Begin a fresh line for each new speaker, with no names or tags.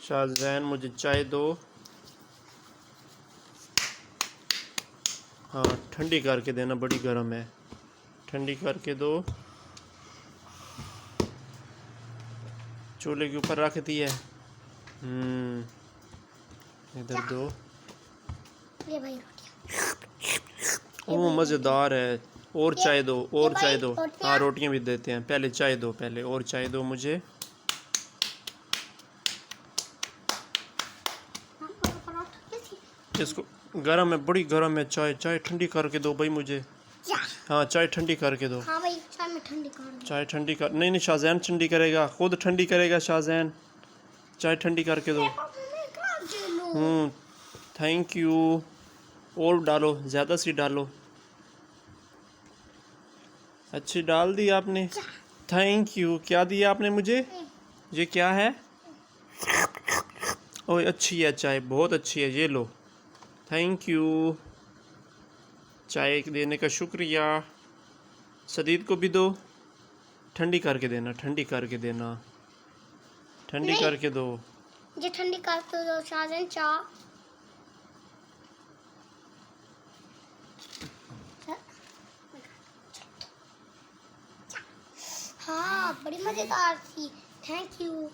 शाहज़ैन मुझे चाय दो। हाँ ठंडी करके देना, बड़ी गर्म है, ठंडी करके दो। चूल्हे के ऊपर रख दी है। इधर दो।
ये भाई
ओह मज़ेदार है। और चाय दो, और चाय दो।
रोटियां।
हाँ रोटियां भी देते हैं, पहले चाय दो, पहले और चाय दो मुझे। इसको गर्म है, बड़ी गर्म है चाय, चाय ठंडी करके दो भाई मुझे। हाँ चाय ठंडी करके दो।
हाँ भाई चाय में ठंडी कर दो।
चाय ठंडी कर, नहीं नहीं शाहज़ैन ठंडी करेगा, खुद ठंडी करेगा शाहज़ैन। चाय ठंडी करके दो। Thank you. और डालो, ज़्यादा सी डालो। अच्छी डाल दी आपने, थैंक यू। क्या दिया आपने मुझे? ये क्या है? ओह अच्छी है चाय, बहुत अच्छी है, ये लो। थैंक यू, चाय देने का शुक्रिया। सदीद को भी दो, ठंडी करके देना, ठंडी करके देना, ठंडी करके दो।
ये ठंडी करके दो शाहज़ैन चाय। हाँ बड़ी मज़ेदार थी, थैंक यू।